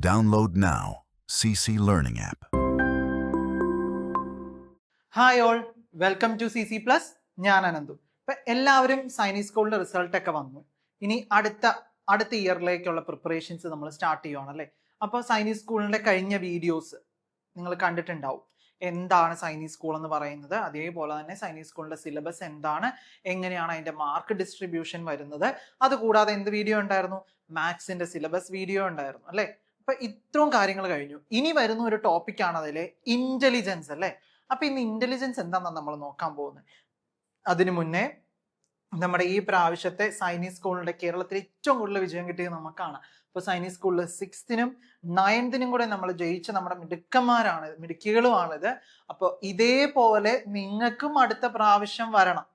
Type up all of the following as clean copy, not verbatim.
Download now. CC Learning app. Hi all, welcome to CC plus. ഞാൻ അനന്തു. ഇപ്പം എല്ലാവരും സൈനിക് സ്കൂളിൻ്റെ റിസൾട്ടൊക്കെ വന്നു. ഇനി അടുത്ത ഇയറിലേക്കുള്ള പ്രിപ്പറേഷൻസ് നമ്മൾ സ്റ്റാർട്ട് ചെയ്യുവാണല്ലേ. അപ്പോൾ സൈനിക് സ്കൂളിൻ്റെ കഴിഞ്ഞ വീഡിയോസ് നിങ്ങൾ കണ്ടിട്ടുണ്ടാവും. എന്താണ് സൈനിക് സ്കൂൾ എന്ന് പറയുന്നത്, അതേപോലെ തന്നെ സൈനിക് സ്കൂളിൻ്റെ സിലബസ് എന്താണ്, എങ്ങനെയാണ് അതിൻ്റെ മാർക്ക് ഡിസ്ട്രിബ്യൂഷൻ വരുന്നത്. അതുകൂടാതെ എന്ത് വീഡിയോ ഉണ്ടായിരുന്നു? മാത്സിൻ്റെ സിലബസ് വീഡിയോ ഉണ്ടായിരുന്നു അല്ലേ. അപ്പം ഇത്രയും കാര്യങ്ങൾ കഴിഞ്ഞു. ഇനി വരുന്ന ഒരു ടോപ്പിക്കാണ് അതിലെ ഇൻ്റലിജൻസ് അല്ലേ. അപ്പൊ ഇന്ന് ഇന്റലിജൻസ് എന്താണെന്ന് നമ്മൾ നോക്കാൻ പോകുന്നത്. അതിനു മുന്നേ നമ്മുടെ ഈ പ്രാവശ്യത്തെ സൈനിക് സ്കൂളിന്റെ കേരളത്തിൽ ഏറ്റവും കൂടുതൽ വിജയം കിട്ടിയത് നമുക്കാണ്. ഇപ്പൊ സൈനിക് സ്കൂളിൽ 6th-നും 9th-നും കൂടെ നമ്മൾ ജയിച്ച നമ്മുടെ മിടുക്കികളുമാണിത്. അപ്പോൾ ഇതേപോലെ നിങ്ങൾക്കും അടുത്ത പ്രാവശ്യം വരണം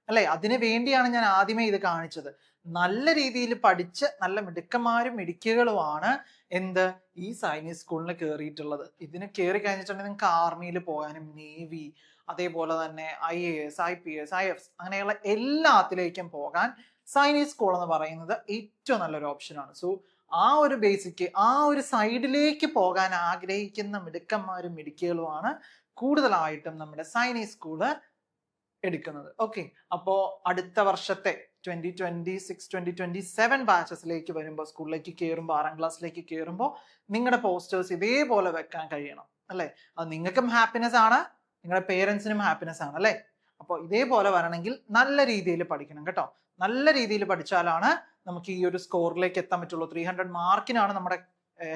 അല്ലെ. അതിനു വേണ്ടിയാണ് ഞാൻ ആദ്യമേ ഇത് കാണിച്ചത്. നല്ല രീതിയിൽ പഠിച്ച് നല്ല മിടുക്കികളുമാണ് ഈ സൈനിക് സ്കൂളിന് കയറിയിട്ടുള്ളത്. ഇതിന് കയറി കഴിഞ്ഞിട്ടുണ്ടെങ്കിൽ നിങ്ങൾക്ക് ആർമിയിൽ പോകാനും നേവി, അതേപോലെ തന്നെ IAS, IPS, IFS അങ്ങനെയുള്ള എല്ലാത്തിലേക്കും പോകാൻ സൈനിക് സ്കൂൾ എന്ന് പറയുന്നത് ഏറ്റവും നല്ലൊരു ഓപ്ഷനാണ്. സോ ആ ഒരു ബേസിക്ക്, ആ ഒരു സൈഡിലേക്ക് പോകാൻ ആഗ്രഹിക്കുന്ന മിടുക്കികളുമാണ് കൂടുതലായിട്ടും നമ്മുടെ സൈനിക് സ്കൂള് എടുക്കുന്നത്. ഓക്കെ, അപ്പോ അടുത്ത വർഷത്തെ 2026, 2027 ബാച്ചസിലേക്ക് വരുമ്പോൾ, സ്കൂളിലേക്ക് കയറുമ്പോൾ, 6ാം ക്ലാസ്സിലേക്ക് കയറുമ്പോൾ നിങ്ങളുടെ പോസ്റ്റേഴ്സ് ഇതേപോലെ വെക്കാൻ കഴിയണം അല്ലെ. അത് നിങ്ങൾക്കും ഹാപ്പിനെസ് ആണ്, നിങ്ങളുടെ പേരൻസിനും ഹാപ്പിനെസ് ആണ് അല്ലെ. അപ്പോൾ ഇതേപോലെ വരണമെങ്കിൽ നല്ല രീതിയിൽ പഠിക്കണം കേട്ടോ. നല്ല രീതിയിൽ പഠിച്ചാലാണ് നമുക്ക് ഈ ഒരു സ്കോറിലേക്ക് എത്താൻ പറ്റുള്ളൂ. 300 മാർക്കിനാണ് നമ്മുടെ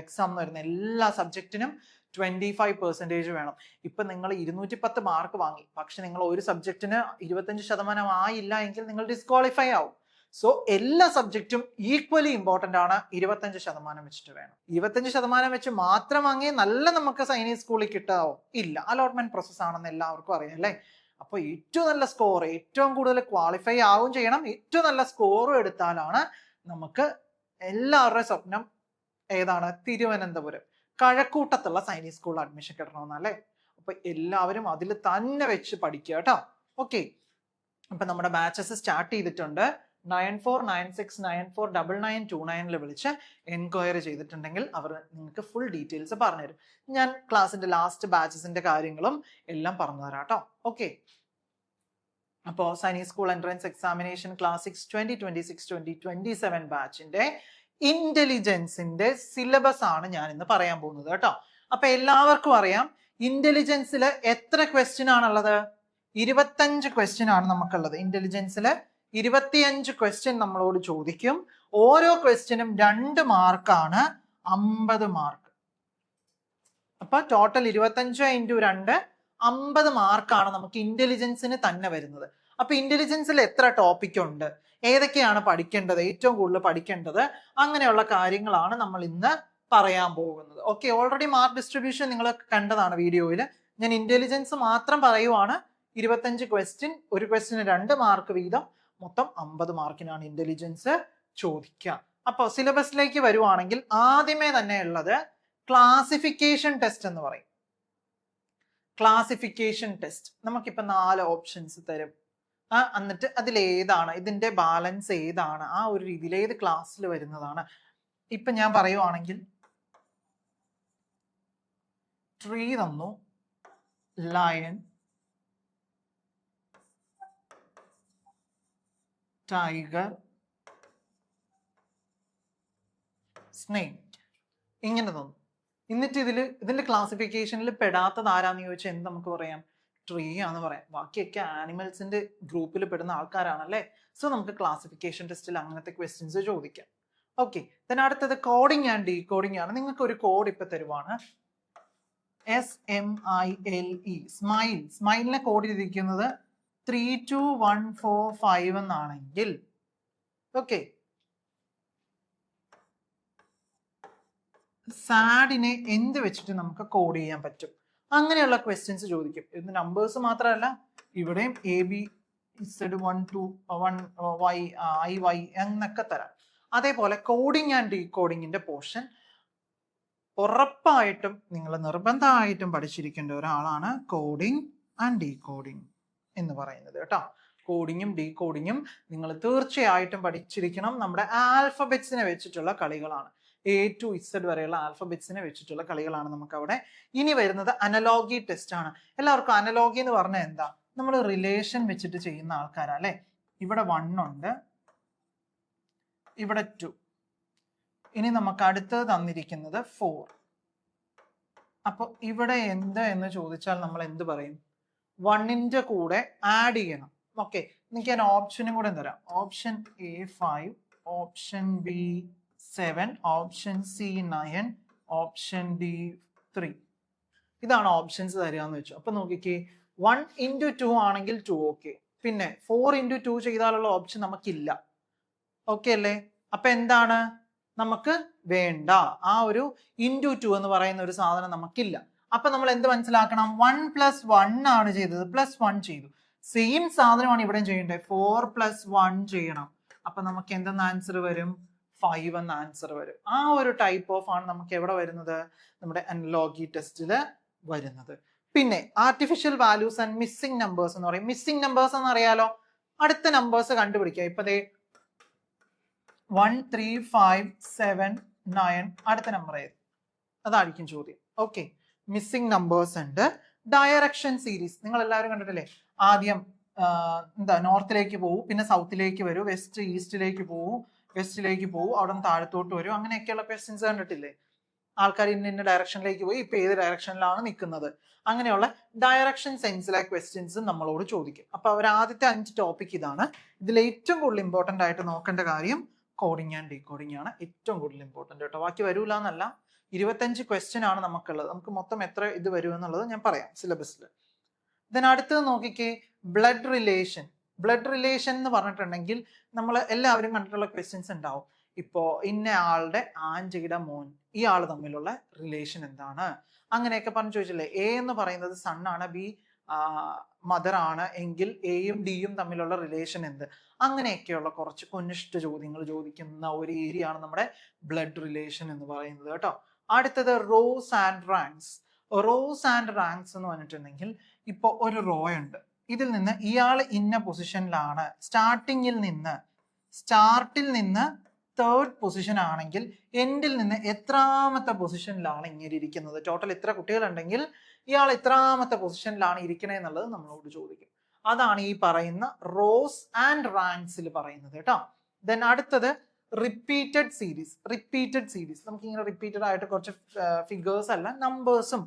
എക്സാം എന്ന് വരുന്നത്. എല്ലാ സബ്ജക്റ്റിനും 25% വേണം. ഇപ്പൊ നിങ്ങൾ 210 മാർക്ക് വാങ്ങി, പക്ഷെ നിങ്ങൾ ഒരു സബ്ജക്റ്റിന് 25% ആയില്ല എങ്കിൽ നിങ്ങൾ ഡിസ്ക്വാളിഫൈ ആവും. സോ എല്ലാ സബ്ജക്റ്റും ഈക്വലി ഇമ്പോർട്ടന്റ് ആണ്. 25% വെച്ചിട്ട് വേണം. 25% വെച്ച് മാത്രം വാങ്ങി നല്ല നമുക്ക് സൈനിക് സ്കൂളിൽ കിട്ടാവോ? ഇല്ല, അലോട്ട്മെന്റ് പ്രോസസ് ആണെന്ന് എല്ലാവർക്കും അറിയാം അല്ലേ. അപ്പൊ ഏറ്റവും നല്ല സ്കോർ, ഏറ്റവും കൂടുതൽ ക്വാളിഫൈ ആവും ചെയ്യണം. ഏറ്റവും നല്ല സ്കോറും എടുത്താലാണ് നമുക്ക് എല്ലാവരുടെയും സ്വപ്നം ഏതാണ്? തിരുവനന്തപുരം കഴക്കൂട്ടത്തുള്ള സൈനിക് സ്കൂളിൽ അഡ്മിഷൻ കിട്ടണമെന്നല്ലേ. അപ്പൊ എല്ലാവരും അതിൽ തന്നെ വെച്ച് പഠിക്കുക കേട്ടോ. ഓക്കെ, അപ്പൊ നമ്മുടെ ബാച്ചസ് സ്റ്റാർട്ട് ചെയ്തിട്ടുണ്ട്. 9496949929 വിളിച്ച് എൻക്വയറി ചെയ്തിട്ടുണ്ടെങ്കിൽ അവർ നിങ്ങൾക്ക് ഫുൾ ഡീറ്റെയിൽസ് പറഞ്ഞുതരും. ഞാൻ ക്ലാസ്സിന്റെ ലാസ്റ്റ് ബാച്ചസിന്റെ കാര്യങ്ങളും എല്ലാം പറഞ്ഞു തരാം കേട്ടോ. ഓക്കെ, അപ്പോൾ സൈനിക് സ്കൂൾ എൻട്രൻസ് എക്സാമിനേഷൻ ക്ലാസ് 6 2026-2027 ബാച്ചിന്റെ ഇന്റലിജൻസിന്റെ സിലബസ് ആണ് ഞാൻ ഇന്ന് പറയാൻ പോകുന്നത് കേട്ടോ. അപ്പൊ എല്ലാവർക്കും അറിയാം ഇന്റലിജൻസിൽ എത്ര ക്വസ്റ്റ്യൻ ആണുള്ളത്? 25 ക്വസ്റ്റ്യൻ ആണ് നമുക്കുള്ളത്. ഇന്റലിജൻസിൽ 25 ക്വസ്റ്റ്യൻ നമ്മളോട് ചോദിക്കും. ഓരോ ക്വസ്റ്റ്യനും 2 മാർക്കാണ്, 50 മാർക്ക്. അപ്പൊ ടോട്ടൽ 25 × 2 50 മാർക്കാണ് നമുക്ക് ഇന്റലിജൻസിന് തന്നെ വരുന്നത്. അപ്പൊ ഇന്റലിജൻസിൽ എത്ര ടോപ്പിക് ഉണ്ട്, ഏതൊക്കെയാണ് പഠിക്കേണ്ടത്, ഏറ്റവും കൂടുതൽ പഠിക്കേണ്ടത്, അങ്ങനെയുള്ള കാര്യങ്ങളാണ് നമ്മൾ ഇന്ന് പറയാൻ പോകുന്നത്. ഓക്കെ, ഓൾറെഡി മാർക്ക് ഡിസ്ട്രിബ്യൂഷൻ നിങ്ങൾ കണ്ടതാണ് വീഡിയോയിൽ. ഞാൻ ഇന്റലിജൻസ് മാത്രം പറയുവാണ്. 25 ക്വസ്റ്റ്യൻ, ഒരു ക്വസ്റ്റ്യന് 2 മാർക്ക് വീതം, മൊത്തം 50 മാർക്കിനാണ് ഇന്റലിജൻസ് ചോദിക്കുക. അപ്പോൾ സിലബസിലേക്ക് വരുവാണെങ്കിൽ ആദ്യമേ തന്നെ ഉള്ളത് ക്ലാസിഫിക്കേഷൻ ടെസ്റ്റ് എന്ന് പറയും. ക്ലാസിഫിക്കേഷൻ ടെസ്റ്റ് നമുക്കിപ്പോ 4 ഓപ്ഷൻസ് തരും. എന്നിട്ട് അതിലേതാണ് ഇതിന്റെ ബാലൻസ് ഏതാണ്, ആ ഒരു രീതിയിൽ ഏത് ക്ലാസ്സിൽ വരുന്നതാണ്. ഇപ്പൊ ഞാൻ പറയുവാണെങ്കിൽ ട്രീ തന്നു, ലയൺ, ടൈഗർ, സ്നേക്ക് ഇങ്ങനെ തന്നു. എന്നിട്ട് ഇതിന്റെ ക്ലാസിഫിക്കേഷനിൽ പെടാത്തത് ആരാന്ന് ചോദിച്ചാൽ എന്ത് നമുക്ക് പറയാം? ട്രീ ആണെന്ന് പറയാം. ബാക്കിയൊക്കെ ആനിമൽസിന്റെ ഗ്രൂപ്പിൽ പെടുന്ന ആൾക്കാരാണല്ലേ. സോ നമുക്ക് ക്ലാസിഫിക്കേഷൻ ടെസ്റ്റിൽ അങ്ങനത്തെ ക്വസ്റ്റ്യൻസ് ചോദിക്കാം. ഓക്കെ, then അടുത്തത് കോഡിങ് ആൻഡ് ഡീകോഡിങ് ആണ്. നിങ്ങൾക്ക് ഒരു കോഡ് ഇപ്പൊ തരുവാണ്, SMILE, സ്മൈൽ. സ്മൈലിനെ കോഡ് ചെയ്തിരിക്കുന്നത് 32145 എന്നാണെങ്കിൽ, ഓക്കെ, സാഡിനെ എന്ത് വെച്ചിട്ട് നമുക്ക് കോഡ് ചെയ്യാൻ പറ്റും? അങ്ങനെയുള്ള ക്വസ്റ്റ്യൻസ് ചോദിക്കും. ഇത് നമ്പേഴ്സ് മാത്രമല്ല, ഇവിടെയും ABZ121YIY എന്നൊക്കെ തരാം. അതേപോലെ കോഡിങ് ആൻഡ് ഡീകോഡിങ്ങിന്റെ പോർഷൻ ഉറപ്പായിട്ടും നിങ്ങൾ നിർബന്ധമായിട്ടും പഠിച്ചിരിക്കേണ്ട ഒരാളാണ് കോഡിങ് ആൻഡ് ഡീകോഡിങ് എന്ന് പറയുന്നത് കേട്ടോ. കോഡിങ്ങും ഡീകോഡിങ്ങും നിങ്ങൾ തീർച്ചയായിട്ടും പഠിച്ചിരിക്കണം. നമ്മുടെ ആൽഫബറ്റ്സിനെ വെച്ചിട്ടുള്ള കളികളാണ്. A to Z വരെയുള്ള ആൽഫബറ്റ്സിനെ വെച്ചിട്ടുള്ള കളികളാണ് നമുക്ക് അവിടെ. ഇനി വരുന്നത് അനലോഗി ടെസ്റ്റ് ആണ്. എല്ലാവർക്കും അനലോഗി എന്ന് പറഞ്ഞാൽ എന്താ? നമ്മൾ റിലേഷൻ വെച്ചിട്ട് ചെയ്യുന്ന ആൾക്കാരാ അല്ലെ. ഇവിടെ 1 ഉണ്ട്, ഇവിടെ 2. ഇനി നമുക്ക് അടുത്തത് തന്നിരിക്കുന്നത് 4. അപ്പൊ ഇവിടെ എന്ത് എന്ന് ചോദിച്ചാൽ നമ്മൾ എന്ത് പറയും? 1ന്റെ കൂടെ ആഡ് ചെയ്യണം. ഓക്കെ, എനിക്ക് ഞാൻ ഓപ്ഷനും കൂടെ തരാം. Option A 5, option B 7, option C 9, option D 3. ഇതാണ് ഓപ്ഷൻസ് തരിക എന്ന് വെച്ചു. അപ്പൊ നോക്കിക്കേ, 1 into 2 ആണെങ്കിൽ 2 ഓക്കെ. പിന്നെ 4 into 2 ചെയ്താലുള്ള ഓപ്ഷൻ നമുക്കില്ല. ഓക്കെ അല്ലേ? അപ്പൊ എന്താണ് നമുക്ക് വേണ്ട? ആ ഒരു ഇൻറ്റു 2 എന്ന് പറയുന്ന ഒരു സാധനം നമുക്കില്ല. അപ്പൊ നമ്മൾ എന്ത് മനസ്സിലാക്കണം? 1 + 1 ആണ് ചെയ്തത്, +1 ചെയ്തു. സെയിം സാധനമാണ് ഇവിടെ ചെയ്യേണ്ടത്. 4 + 1 ചെയ്യണം. അപ്പൊ നമുക്ക് എന്തെന്ന് ആൻസർ വരും? 5 എന്ന ആൻസർ വരും. ആ ഒരു ടൈപ്പ് ഓഫ് ആണ് നമുക്ക് എവിടെ വരുന്നത്? നമ്മുടെ അനലോഗി ടെസ്റ്റിൽ വരുന്നത്. പിന്നെ artificial values and missing numbers എന്ന് പറയും. മിസ്സിംഗ് നമ്പേഴ്സ് എന്ന് അറിയാലോ, അടുത്ത നമ്പേഴ്സ് കണ്ടുപിടിക്കുക. ഇപ്പൊ 1 3 5 7 9 അടുത്ത നമ്പർ ഏത്? അതായിരിക്കും ചോദ്യം. ഓക്കെ, മിസ്സിംഗ് നമ്പേഴ്സ് ഉണ്ട്. ഡയറക്ഷൻ സീരീസ് നിങ്ങൾ എല്ലാവരും കണ്ടിട്ടില്ലേ? ആദ്യം എന്താ നോർത്തിലേക്ക് പോകും, പിന്നെ സൗത്തിലേക്ക് വരും, വെസ്റ്റ് ഈസ്റ്റിലേക്ക് പോകും, വെസ്റ്റിലേക്ക് പോകും, അവിടെ നിന്ന് താഴത്തോട്ട് വരും. അങ്ങനെയൊക്കെയുള്ള ക്വസ്റ്റ്യൻസ് കണ്ടിട്ടില്ലേ? ആൾക്കാർ ഇന്ന ഡയറക്ഷനിലേക്ക് പോയി, ഇപ്പൊ ഏത് ഡയറക്ഷനിലാണ് നിൽക്കുന്നത്, അങ്ങനെയുള്ള ഡയറക്ഷൻ സെൻസിലെ ക്വസ്റ്റ്യൻസ് നമ്മളോട് ചോദിക്കും. അപ്പൊ അവർ ആദ്യത്തെ 5 ടോപ്പിക് ഇതാണ്. ഇതിൽ ഏറ്റവും കൂടുതൽ ഇമ്പോർട്ടന്റ് ആയിട്ട് നോക്കേണ്ട കാര്യം കോഡിങ് ആൻഡ് ഡീകോഡിങ് ആണ്. ഏറ്റവും കൂടുതൽ ഇമ്പോർട്ടന്റ് കേട്ടോ. ബാക്കി വരൂല എന്നല്ല, 25 ക്വസ്റ്റ്യൻ ആണ് നമുക്കുള്ളത്. നമുക്ക് മൊത്തം എത്ര ഇത് വരും എന്നുള്ളത് ഞാൻ പറയാം സിലബസിൽ. ദെൻ അടുത്തത് നോക്കിക്കേ, ബ്ലഡ് റിലേഷൻ. ബ്ലഡ് റിലേഷൻ എന്ന് പറഞ്ഞിട്ടുണ്ടെങ്കിൽ നമ്മൾ എല്ലാവരും കണ്ടിട്ടുള്ള ക്വസ്റ്റ്യൻസ് ഉണ്ടാവും. ഇപ്പോ ഇന്ന ആളുടെ ആന്റിയുടെ മോൻ, ഈ ആള് തമ്മിലുള്ള റിലേഷൻ എന്താണ്, അങ്ങനെയൊക്കെ പറഞ്ഞു ചോദിച്ചില്ലേ? A എന്ന് പറയുന്നത് സൺ ആണ്, B മദർ ആണ് എങ്കിൽ എയും ഡിയും തമ്മിലുള്ള റിലേഷൻ എന്ത്? അങ്ങനെയൊക്കെയുള്ള കുറച്ച് കൊനിഷ്ഠ ചോദ്യങ്ങൾ ചോദിക്കുന്ന ഒരു ഏരിയ ആണ് നമ്മുടെ ബ്ലഡ് റിലേഷൻ എന്ന് പറയുന്നത് കേട്ടോ. അടുത്തത് rose and ranks. Rose and ranks എന്ന് പറഞ്ഞിട്ടുണ്ടെങ്കിൽ ഇപ്പൊ ഒരു റോ ഉണ്ട്, ഇതിൽ നിന്ന് ഇയാൾ ഇന്ന പൊസിഷനിലാണ്, സ്റ്റാർട്ടിൽ നിന്ന് 3rd പൊസിഷൻ ആണെങ്കിൽ എൻഡിൽ നിന്ന് എത്രാമത്തെ പൊസിഷനിലാണ് ഇങ്ങനെ ഇരിക്കുന്നത്? ടോട്ടൽ ഇത്ര കുട്ടികളുണ്ടെങ്കിൽ ഇയാൾ എത്രാമത്തെ പൊസിഷനിലാണ് ഇരിക്കണേ എന്നുള്ളത് നമ്മളോട് ചോദിക്കും. അതാണ് ഈ പറയുന്ന റോസ് ആൻഡ് റാങ്ക്സിൽ പറയുന്നത് കേട്ടോ. ദെൻ അടുത്തത് റിപ്പീറ്റഡ് സീരീസ്. നമുക്ക് ഇങ്ങനെ റിപ്പീറ്റഡ് ആയിട്ട് കുറച്ച് ഫിഗേഴ്സ് അല്ല, നമ്പേഴ്സും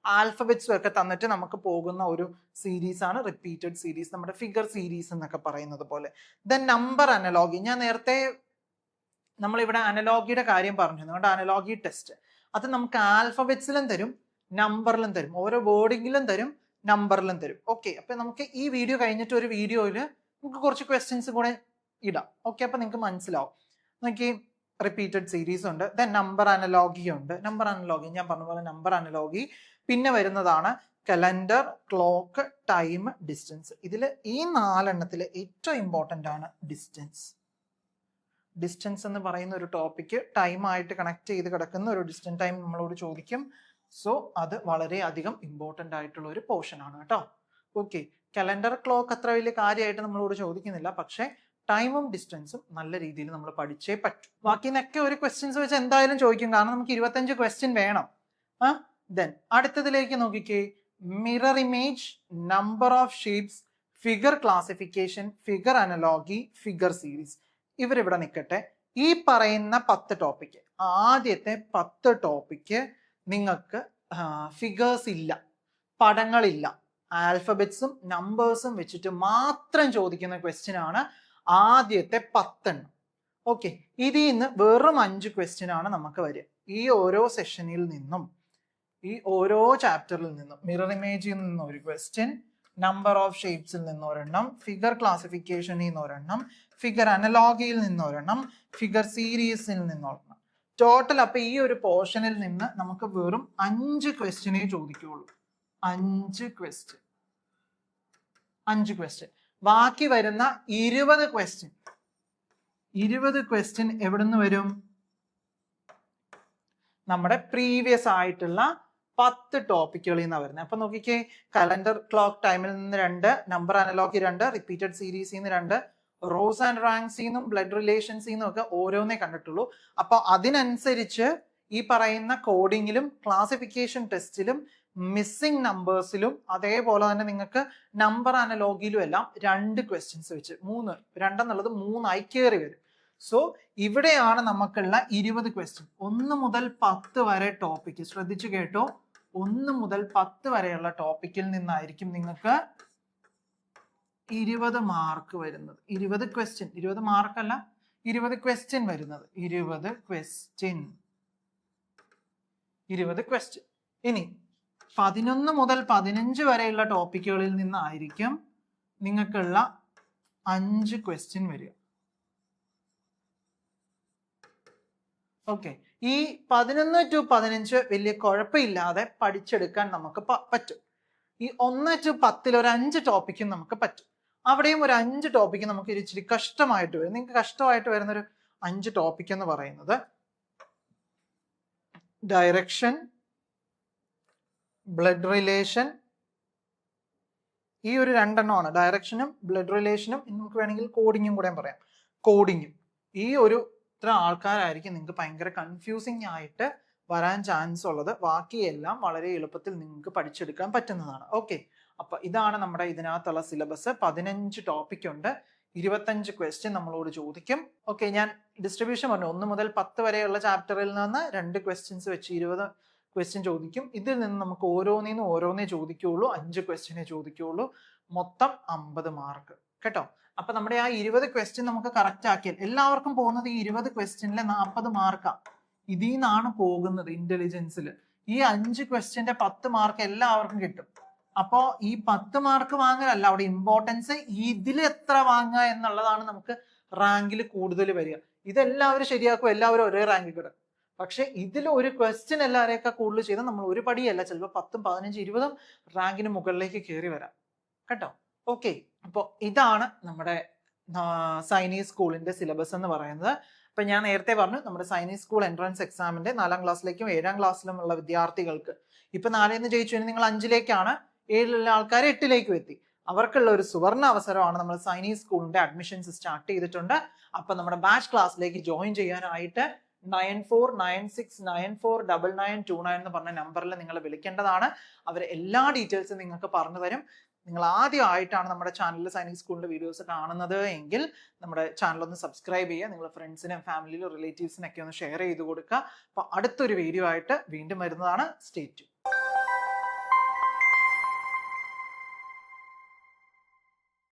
ആൽഫബറ്റ്സും ഒക്കെ തന്നിട്ട് നമുക്ക് പോകുന്ന ഒരു സീരീസ് ആണ് റിപ്പീറ്റഡ് സീരീസ്, നമ്മുടെ ഫിഗർ സീരീസ് എന്നൊക്കെ പറയുന്നത് പോലെ. Then number analogy. ഞാൻ നേരത്തെ നമ്മളിവിടെ അനലോഗിയുടെ കാര്യം പറഞ്ഞിരുന്നു. അതുകൊണ്ട് അനലോഗി ടെസ്റ്റ് അത് നമുക്ക് ആൽഫബറ്റ്സിലും തരും, നമ്പറിലും തരും, ഓരോ വേർഡിങ്ങിലും തരും, നമ്പറിലും തരും. ഓക്കെ, അപ്പൊ നമുക്ക് ഈ വീഡിയോ കഴിഞ്ഞിട്ട് ഒരു വീഡിയോയിൽ നമുക്ക് കുറച്ച് ക്വസ്റ്റ്യൻസ് കൂടെ ഇടാം. ഓക്കെ, അപ്പൊ നിങ്ങൾക്ക് മനസ്സിലാവും. നോക്കി, റിപ്പീറ്റഡ് സീരീസ് ഉണ്ട്, ദെൻ നമ്പർ അനലോഗി ഉണ്ട്. നമ്പർ അനലോഗി ഞാൻ പറഞ്ഞ പോലെ നമ്പർ അനലോഗി. പിന്നെ വരുന്നതാണ് കലണ്ടർ, ക്ലോക്ക്, ടൈം, ഡിസ്റ്റൻസ്. ഇതിൽ ഈ 4 എണ്ണത്തിൽ ഏറ്റവും ഇമ്പോർട്ടൻ്റ് ആണ് ഡിസ്റ്റൻസ്. ഡിസ്റ്റൻസ് എന്ന് പറയുന്ന ഒരു ടോപ്പിക്ക് ടൈമായിട്ട് കണക്ട് ചെയ്ത് കിടക്കുന്ന ഒരു ഡിസ്റ്റൻസ് ടൈം നമ്മളോട് ചോദിക്കും. സോ അത് വളരെ അധികം ഇമ്പോർട്ടൻ്റ് ആയിട്ടുള്ള ഒരു പോർഷൻ ആണ് കേട്ടോ. ഓക്കെ, കലണ്ടർ, ക്ലോക്ക് അത്ര വലിയ കാര്യമായിട്ട് നമ്മളോട് ചോദിക്കുന്നില്ല, പക്ഷേ ടൈമും ഡിസ്റ്റൻസും നല്ല രീതിയിൽ നമ്മൾ പഠിച്ചേ പറ്റൂ. ബാക്കിന്നൊക്കെ ഒരു ക്വസ്റ്റ്യൻസ് വെച്ച് എന്തായാലും ചോദിക്കും, കാരണം നമുക്ക് 25 ക്വസ്റ്റ്യൻ വേണം. ദെൻ അടുത്തതിലേക്ക് നോക്കിക്കേ, mirror image, number of shapes, figure classification, figure analogy, figure series. ഇവരിവിടെ നിൽക്കട്ടെ. ഈ പറയുന്ന 10 ടോപ്പിക്ക്, ആദ്യത്തെ 10 ടോപ്പിക്ക് നിങ്ങൾക്ക് ഫിഗേഴ്സ് ഇല്ല, പടങ്ങളില്ല, ആൽഫബറ്റ്സും നമ്പേഴ്സും വെച്ചിട്ട് മാത്രം ചോദിക്കുന്ന ക്വസ്റ്റ്യൻ ആണ് ആദ്യത്തെ 10 എണ്ണം. ഓക്കെ, ഇതിൽ നിന്ന് വെറും 5 ക്വസ്റ്റ്യൻ ആണ് നമുക്ക് വരിക. ഈ ഓരോ സെഷനിൽ നിന്നും, ഈ ഓരോ ചാപ്റ്ററിൽ നിന്നും, മിറർ ഇമേജിൽ നിന്ന് ഒരു ക്വസ്റ്റ്യൻ, നമ്പർ ഓഫ് ഷേപ്സിൽ നിന്ന് ഒരെണ്ണം, ഫിഗർ ക്ലാസിഫിക്കേഷനിൽ നിന്ന് ഒരെണ്ണം, ഫിഗർ അനലോഗിയിൽ നിന്ന് ഒരെണ്ണം, ഫിഗർ സീരീസിൽ നിന്ന് ഒരെണ്ണം. ടോട്ടൽ അപ്പൊ ഈ ഒരു പോർഷനിൽ നിന്ന് നമുക്ക് വെറും 5 ക്വസ്റ്റ്യനേ ചോദിക്കുള്ളൂ. 5 ക്വസ്റ്റ്യൻ. ബാക്കി വരുന്ന 20 ക്വസ്റ്റ്യൻ എവിടുന്ന് വരും? നമ്മുടെ പ്രീവിയസ് ആയിട്ടുള്ള 10 ടോപ്പിക്കുകളിൽ നിന്നാണ് വരുന്നത്. അപ്പൊ നോക്കിക്കേ, കലണ്ടർ, ക്ലോക്ക്, ടൈമിൽ നിന്ന് 2, നമ്പർ അനലോഗി 2, റിപ്പീറ്റഡ് സീരീസിൽ നിന്ന് 2, റോസ് ആൻഡ് റാങ്ക്സിന്നും ബ്ലഡ് റിലേഷൻസിന്നും ഒക്കെ ഓരോന്നേ കണ്ടിട്ടുള്ളൂ. അപ്പോൾ അതിനനുസരിച്ച് ഈ പറയുന്ന കോഡിങ്ങിലും ക്ലാസിഫിക്കേഷൻ ടെസ്റ്റിലും മിസ്സിംഗ് നമ്പേഴ്സിലും അതേപോലെ തന്നെ നിങ്ങൾക്ക് നമ്പർ അനലോഗിയിലും എല്ലാം 2 ക്വസ്റ്റ്യൻസ് വെച്ച് 2 എന്നുള്ളത് 3 ആയി കയറി വരും. സോ ഇവിടെയാണ് നമുക്കുള്ള 20 ക്വസ്റ്റ്യൻ. 1 മുതൽ 10 വരെ ടോപ്പിക്ക് ശ്രദ്ധിച്ചു കേട്ടോ. 1 മുതൽ 10 വരെയുള്ള ടോപ്പിക്കിൽ നിന്നായിരിക്കും നിങ്ങൾക്ക് 20 മാർക്ക് വരുന്നത്. 20 ക്വസ്റ്റ്യൻ, 20 മാർക്കല്ല, 20 ക്വസ്റ്റ്യൻ വരുന്നത്. 20 ക്വസ്റ്റ്യൻ. ഇനി 11 മുതൽ 15 വരെയുള്ള ടോപ്പിക്കുകളിൽ നിന്നായിരിക്കും നിങ്ങൾക്കുള്ള 5 ക്വസ്റ്റ്യൻ വരിക. ഓക്കെ, ഈ 11 to 15 വലിയ കുഴപ്പമില്ലാതെ പഠിച്ചെടുക്കാൻ നമുക്ക് പറ്റും. ഈ 1 to 10 ഒരു 5 ടോപ്പിക്കും നമുക്ക് പറ്റും. അവിടെയും ഒരു 5 ടോപ്പിക്ക് നമുക്ക് ഇച്ചിരി കഷ്ടമായിട്ട് വരും. നിങ്ങൾക്ക് കഷ്ടമായിട്ട് വരുന്ന ഒരു 5 ടോപ്പിക് എന്ന് പറയുന്നത് ഡയറക്ഷൻ, ബ്ലഡ് റിലേഷൻ, ഈ ഒരു 2 എണ്ണമാണ്. ഡയറക്ഷനും ബ്ലഡ് റിലേഷനും, നമുക്ക് വേണമെങ്കിൽ കോഡിങ്ങും കൂടെ പറയാം. കോഡിങ്ങും ഈ ഒരു ഇത്ര ആൾക്കാരായിരിക്കും നിങ്ങൾക്ക് ഭയങ്കര കൺഫ്യൂസിങ് ആയിട്ട് വരാൻ ചാൻസ് ഉള്ളത്. ബാക്കിയെല്ലാം വളരെ എളുപ്പത്തിൽ നിങ്ങൾക്ക് പഠിച്ചെടുക്കാൻ പറ്റുന്നതാണ്. ഓക്കെ, അപ്പൊ ഇതാണ് നമ്മുടെ ഇതിനകത്തുള്ള സിലബസ്. 15 ടോപ്പിക് ഉണ്ട്, 25 ക്വസ്റ്റ്യൻ നമ്മളോട് ചോദിക്കും. ഓക്കെ, ഞാൻ ഡിസ്ട്രിബ്യൂഷൻ പറഞ്ഞു. 1 മുതൽ 10 വരെയുള്ള ചാപ്റ്ററിൽ നിന്ന് 2 ക്വസ്റ്റ്യൻസ് വെച്ച് 20 ക്വസ്റ്റ്യൻ ചോദിക്കും. ഇതിൽ നിന്ന് നമുക്ക് ഓരോന്നേ ചോദിക്കുകയുള്ളൂ. 5 ക്വസ്റ്റ്യനെ ചോദിക്കുകയുള്ളൂ. മൊത്തം 50 മാർക്ക് കേട്ടോ. അപ്പൊ നമ്മുടെ ആ 20 ക്വസ്റ്റ്യൻ നമുക്ക് കറക്റ്റ് ആക്കിയാൽ എല്ലാവർക്കും പോകുന്നത് ഈ 20 ക്വസ്റ്റ്യനിലെ 40 മാർക്കാണ്. ഇതിൽ നിന്നാണ് പോകുന്നത് ഇന്റലിജൻസിൽ. ഈ 5 ക്വസ്റ്റ്യന്റെ 10 മാർക്ക് എല്ലാവർക്കും കിട്ടും. അപ്പോ ഈ 10 മാർക്ക് വാങ്ങലല്ല അവിടെ ഇമ്പോർട്ടൻസ്, ഇതിൽ എത്ര വാങ്ങുക എന്നുള്ളതാണ് നമുക്ക് റാങ്കിൽ കൂടുതൽ വരിക. ഇതെല്ലാവരും ശരിയാക്കും, എല്ലാവരും ഒരേ റാങ്കിൽ കിടക്കും. പക്ഷെ ഇതിൽ ഒരു ക്വസ്റ്റ്യൻ എല്ലാവരെയൊക്കെ കൂടുതൽ ചെയ്താൽ നമ്മൾ ഒരു പടിയല്ല, ചിലപ്പോൾ 10, 15, 20 റാങ്കിന് മുകളിലേക്ക് കയറി വരാം കേട്ടോ. ഓക്കെ, അപ്പോൾ ഇതാണ് നമ്മുടെ സൈനീസ് സ്കൂളിന്റെ സിലബസ് എന്ന് പറയുന്നത്. അപ്പൊ ഞാൻ നേരത്തെ പറഞ്ഞു നമ്മുടെ സൈനീസ് സ്കൂൾ എൻട്രൻസ് എക്സാമിന്റെ 4ാം ക്ലാസ്സിലേക്കും 7ാം ക്ലാസ്സിലും ഉള്ള വിദ്യാർത്ഥികൾക്ക് ഇപ്പൊ 4ന്ന് ജയിച്ചു, നിങ്ങൾ 5ലേക്കാണ്, 7ലുള്ള ആൾക്കാർ 8ലേക്കും എത്തി. അവർക്കുള്ള ഒരു സുവർണ അവസരമാണ്. നമ്മൾ സൈനീസ് സ്കൂളിന്റെ അഡ്മിഷൻസ് സ്റ്റാർട്ട് ചെയ്തിട്ടുണ്ട്. അപ്പൊ നമ്മുടെ ബാച്ച് ക്ലാസ്സിലേക്ക് ജോയിൻ ചെയ്യാനായിട്ട് 9496949929 എന്ന് പറഞ്ഞ നമ്പറിൽ നിങ്ങൾ വിളിക്കേണ്ടതാണ്. അവർ എല്ലാ ഡീറ്റെയിൽസും നിങ്ങൾക്ക് പറഞ്ഞു തരും. നിങ്ങൾ ആദ്യമായിട്ടാണ് നമ്മുടെ ചാനലിൽ സൈനിക് സ്കൂളിന്റെ വീഡിയോസ് കാണുന്നത് എങ്കിൽ നമ്മുടെ ചാനൽ ഒന്ന് സബ്സ്ക്രൈബ് ചെയ്യുക. നിങ്ങൾ ഫ്രണ്ട്സിനും ഫാമിലിയിലും റിലേറ്റീവ്സിനൊക്കെ ഒന്ന് ഷെയർ ചെയ്ത് കൊടുക്കുക. അപ്പോൾ അടുത്തൊരു വീഡിയോ ആയിട്ട് വീണ്ടും വരുന്നതാണ്. Stay tune.